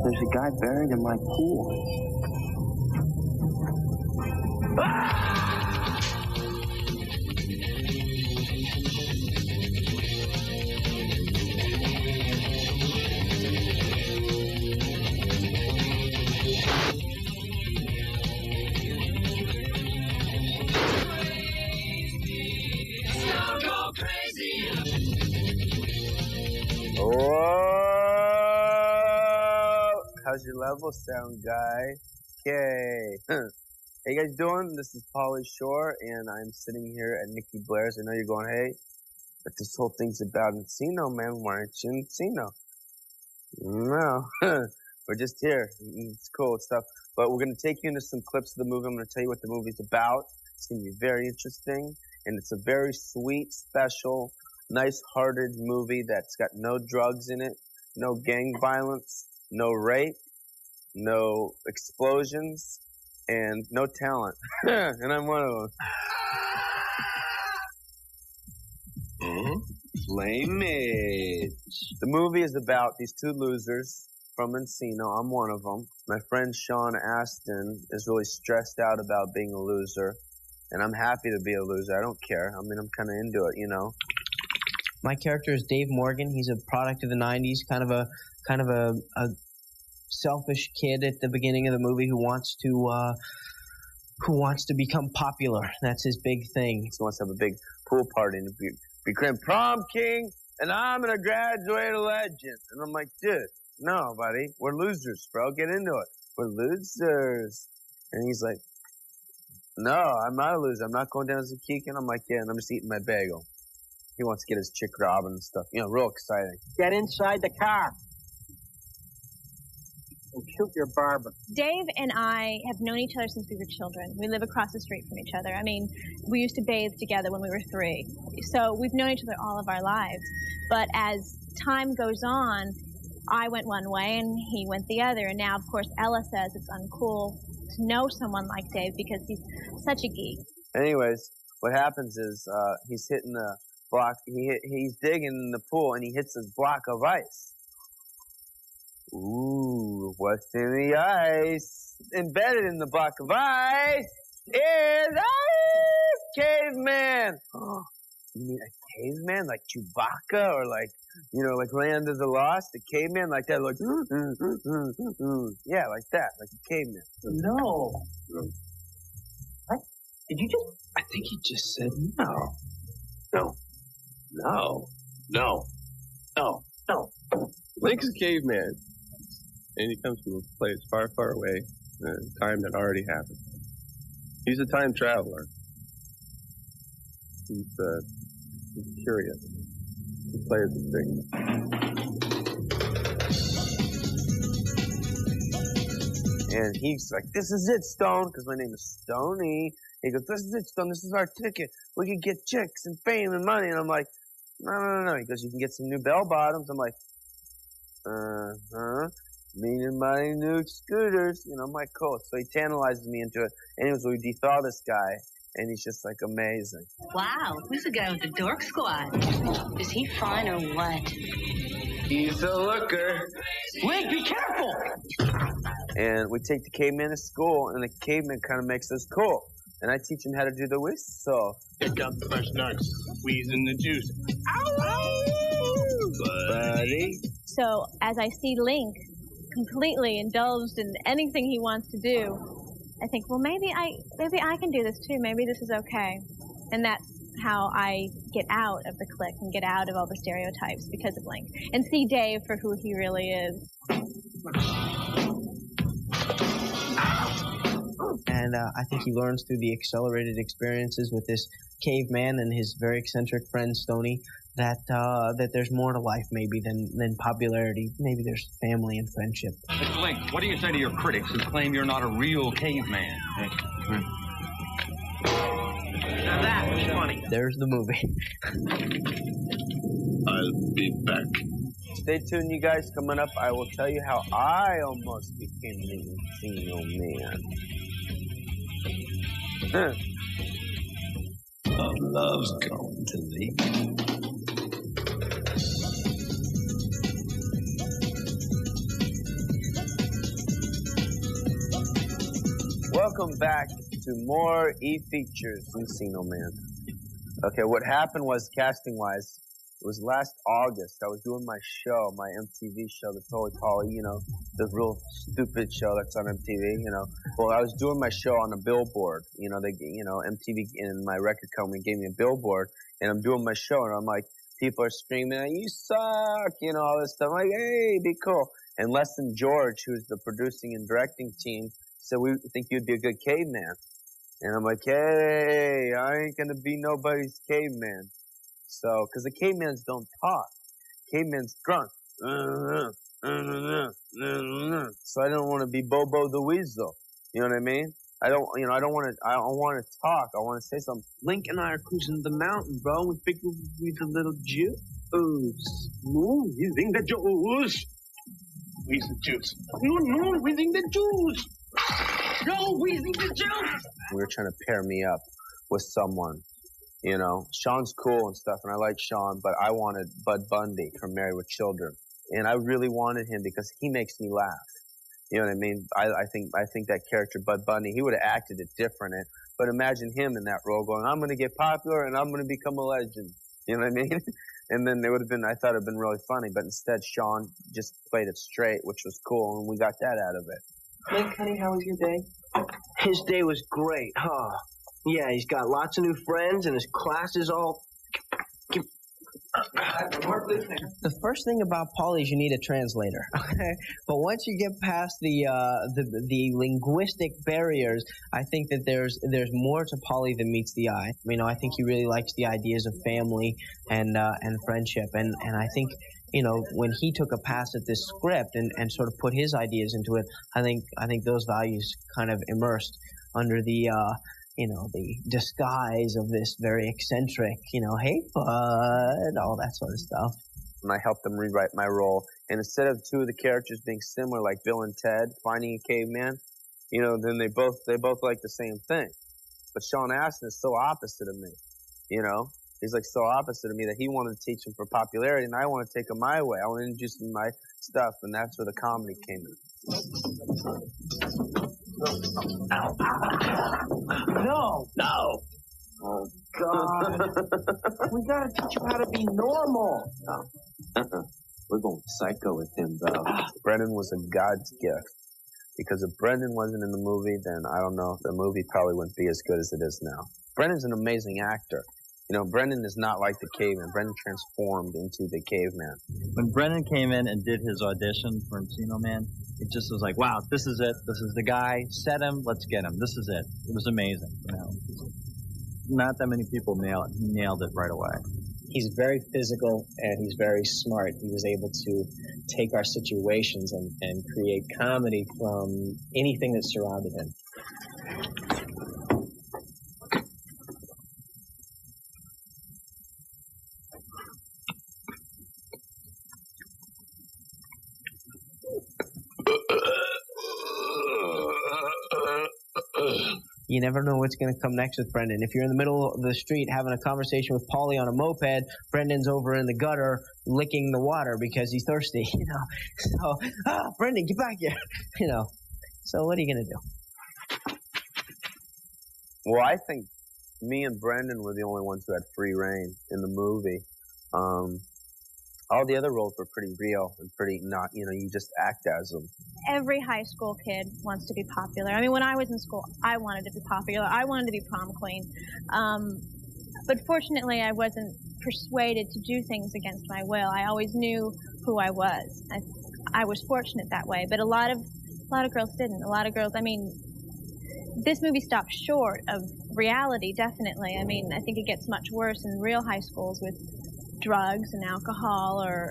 There's a guy buried in my pool. Whoa! How's your level sound, guy? Okay. How you guys doing? This is Pauly Shore, and I'm sitting here at Nikki Blair's. I know you're going, hey, but this whole thing's about Encino, man. Why aren't you in Encino? No. We're just here. It's cool stuff. But we're going to take you into some clips of the movie. I'm going to tell you what the movie's about. It's going to be very interesting, and it's a very sweet, special, nice-hearted movie that's got no drugs in it, no gang violence, no rape, no explosions, and no talent. And I'm one of them. Flamage. The movie is about these two losers from Encino. I'm one of them. My friend Sean Astin is really stressed out about being a loser, and I'm happy to be a loser. I don't care. I mean, I'm kind of into it, you know. My character is Dave Morgan. He's a product of the '90s, kind of a selfish kid at the beginning of the movie who wants to become popular. That's his big thing. He wants to have a big pool party and become prom king, and I'm gonna graduate a legend. And I'm like, dude, no, buddy, we're losers, bro. Get into it. We're losers. And he's like, no, I'm not a loser. I'm not going down as a geek. And I'm like, yeah, and I'm just eating my bagel. He wants to get his chick Robin and stuff. You know, real exciting. Get inside the car and shoot your barber. Dave and I have known each other since we were children. We live across the street from each other. I mean, we used to bathe together when we were 3. So we've known each other all of our lives. But as time goes on, I went one way and he went the other. And now, of course, Ella says it's uncool to know someone like Dave because he's such a geek. Anyways, what happens is he's hitting the block. He's digging in the pool and he hits this block of ice. Ooh, what's in the ice? Embedded in the block of ice is ice caveman. Oh, you mean a caveman like Chewbacca or like, you know, like Land of the Lost, the caveman like that, like yeah, like that, like a caveman. No. What? Did you just? I think he just said no. No. No. No. No. No. Link's a caveman. And he comes from a place far, far away, a time that already happened. He's a time traveler. He's curious. He plays the thing. And he's like, this is it, Stone, because my name is Stoney. He goes, this is it, Stone, this is our ticket. We can get chicks and fame and money. And I'm like, no. He goes, you can get some new bell bottoms. I'm like, me and my new scooters. You know, I'm like, cool. So he tantalizes me into it. Anyways, we dethaw this guy, and he's just like amazing. Wow, who's the guy with the dork squad? Is he fine or what? He's a looker. Link, be careful! And we take the caveman to school, and the caveman kind of makes us cool. And I teach him how to do the whistle. Pick up fresh nuts, squeeze in the juice. Ow! Buddy. So as I see Link completely indulged in anything he wants to do, I think, well, maybe I can do this too. Maybe this is okay. And that's how I get out of the clique and get out of all the stereotypes because of Link and see Dave for who he really is. And I think he learns through the accelerated experiences with this caveman and his very eccentric friend Stoney that there's more to life maybe than popularity. Maybe there's family and friendship. Mr. Link, what do you say to your critics who claim you're not a real caveman? Now that was funny. There's the movie. I'll be back. Stay tuned, you guys. Coming up, I will tell you how I almost became the Encino man. Love's going to leave. Welcome back to more E-Features Encino Man. Okay, what happened was, casting-wise, it was last August. I was doing my show, my MTV show, the Totally Pauly, you know, the real stupid show that's on MTV, you know. Well, I was doing my show on a billboard. You know, MTV and my record company gave me a billboard, and I'm doing my show, and I'm like, people are screaming, "You suck," you know, all this stuff. I'm like, hey, be cool. And Lesson George, who's the producing and directing team, said, we think you'd be a good caveman. And I'm like, hey, I ain't gonna be nobody's caveman. So, because the cavemans don't talk. Caveman's drunk. So I don't want to be Bobo the Weasel. You know what I mean? I don't want to talk. I want to say something. Link and I are cruising the mountain, bro. We figured we'd be the little Jews. No, we think the Jews. We the Jews. No, we think the Jews. No, we think the Jews. We were trying to pair me up with someone. You know, Sean's cool and stuff, and I like Sean, but I wanted Bud Bundy from Married with Children. And I really wanted him because he makes me laugh. You know what I mean? I think that character, Bud Bundy, he would have acted it different. But imagine him in that role going, I'm going to get popular and I'm going to become a legend. You know what I mean? And then it would have been, I thought it would have been really funny. But instead, Sean just played it straight, which was cool, and we got that out of it. Link, honey, how was your day? His day was great, huh? Yeah, he's got lots of new friends, and his class is all... The first thing about Pauly is you need a translator, okay? But once you get past the linguistic barriers, I think that there's more to Pauly than meets the eye. You know, I think he really likes the ideas of family and friendship, and I think, you know, when he took a pass at this script and sort of put his ideas into it, I think those values kind of immersed under the you know, the disguise of this very eccentric, you know, hey, bud, all that sort of stuff. And I helped them rewrite my role. And instead of two of the characters being similar, like Bill and Ted, finding a caveman, you know, then they both like the same thing. But Sean Astin is so opposite of me, you know. He's like so opposite of me that he wanted to teach him for popularity, and I want to take him my way. I want to introduce him to my stuff, and that's where the comedy came in. No. No. Oh, God. We gotta teach you how to be normal. We're going psycho with him, though. Brendan was a God's gift. Because if Brendan wasn't in the movie, then I don't know, the movie probably wouldn't be as good as it is now. Brendan's an amazing actor. You know, Brendan is not like the caveman. Brendan transformed into the caveman. When Brendan came in and did his audition for Encino Man, it just was like, wow, this is it. This is the guy. Set him. Let's get him. This is it. It was amazing. You know, not that many people nailed it right away. He's very physical and he's very smart. He was able to take our situations and create comedy from anything that surrounded him. You never know what's going to come next with Brendan. If you're in the middle of the street having a conversation with Pauly on a moped, Brendan's over in the gutter licking the water because he's thirsty, you know. So, Brendan, get back here, you know. So what are you going to do? Well, I think me and Brendan were the only ones who had free reign in the movie. All the other roles were pretty real and pretty not, you know, you just act as them. Every high school kid wants to be popular. I mean, when I was in school, I wanted to be popular. I wanted to be prom queen. But fortunately, I wasn't persuaded to do things against my will. I always knew who I was. I was fortunate that way. But a lot of girls didn't. A lot of girls, I mean, this movie stops short of reality, definitely. I mean, I think it gets much worse in real high schools with drugs and alcohol or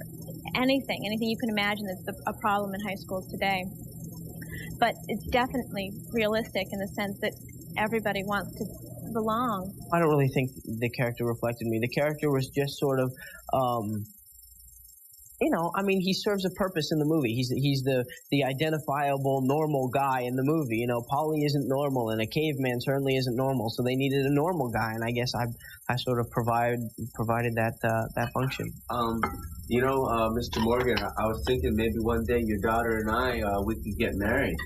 anything you can imagine that's a problem in high schools today. But it's definitely realistic in the sense that everybody wants to belong. I don't really think the character reflected me. The character was just sort of, you know, I mean, he serves a purpose in the movie. He's the identifiable normal guy in the movie. You know, Pauly isn't normal, and a caveman certainly isn't normal. So they needed a normal guy, and I guess I sort of provided that function. You know, Mr. Morgan, I was thinking maybe one day your daughter and I we could get married.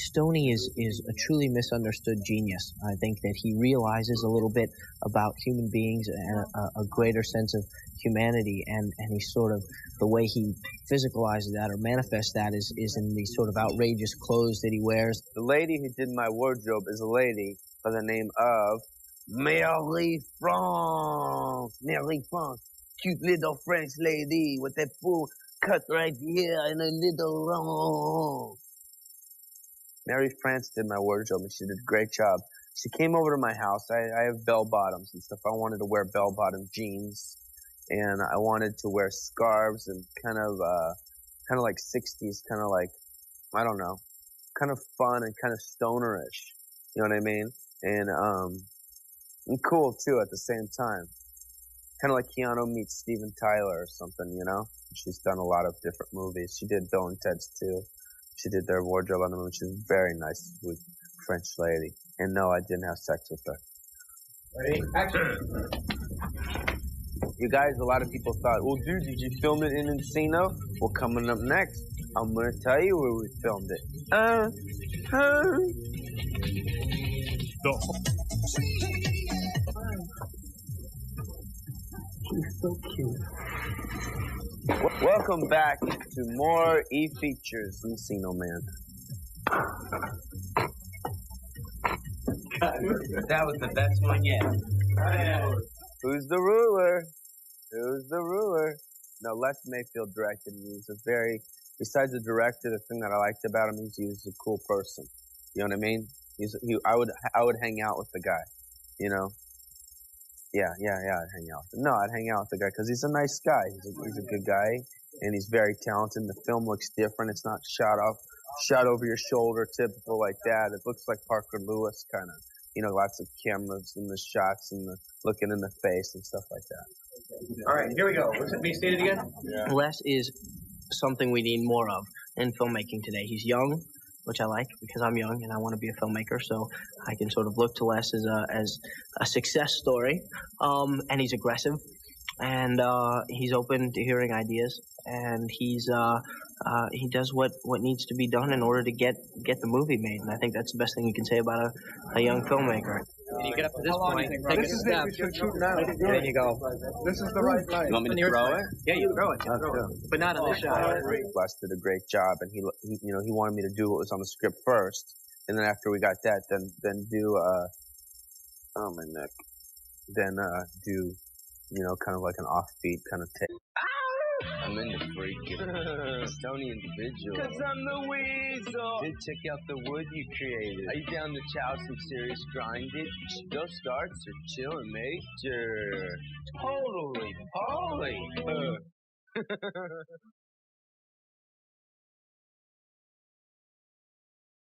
Stoney is a truly misunderstood genius. I think that he realizes a little bit about human beings and a greater sense of humanity, and he's sort of, the way he physicalizes that or manifests that is in these sort of outrageous clothes that he wears. The lady who did my wardrobe is a lady by the name of Marie France. Marie France. Cute little French lady with that full cut right here and a little long. Mary France did my wardrobe and she did a great job. She came over to my house. I have bell bottoms and stuff. I wanted to wear bell bottom jeans and I wanted to wear scarves and kind of like 60s, kind of like, I don't know, kind of fun and kind of stonerish. You know what I mean? And cool too at the same time. Kind of like Keanu meets Steven Tyler or something, you know? She's done a lot of different movies. She did Bill and Ted's too. She did their wardrobe on the movie. She's a very nice, sweet French lady. And no, I didn't have sex with her. Ready? Action. You guys, a lot of people thought, well, dude, did you film it in Encino? Well, coming up next, I'm going to tell you where we filmed it. She's so cute. Welcome back to more E-Features Encino Man. That was the best one yet. Who's the ruler? Who's the ruler? No, Les Mayfield directed me. He's a very, besides the director, the thing that I liked about him is he was a cool person. You know what I mean? I would hang out with the guy, you know? Yeah, I'd hang out with him. No, I'd hang out with the guy because he's a nice guy. He's a good guy and he's very talented. The film looks different. It's not shot over your shoulder, typical like that. It looks like Parker Lewis kind of, you know, lots of cameras and the shots and the looking in the face and stuff like that. All right, here we go. What's it be stated again? Yeah. Les is something we need more of in filmmaking today. He's young, which I like because I'm young and I want to be a filmmaker, so I can sort of look to Les as a success story. And he's aggressive, and he's open to hearing ideas, and he does what needs to be done in order to get the movie made. And I think that's the best thing you can say about a young filmmaker. When you get up to this point, take a step. There you go. This is the right line. You want me to throw it? Yeah, you throw it. But not on this shot. Les did a great job, and he wanted me to do what was on the script first, and then after we got that, then do oh my neck, then do, you know, kind of like an offbeat kind of take. I'm into freaking stony individual. 'Cause I'm the weasel. Dude, check out the wood you created. Are you down to chow some serious grinded? Go starts or chillin', major. Totally Pauly.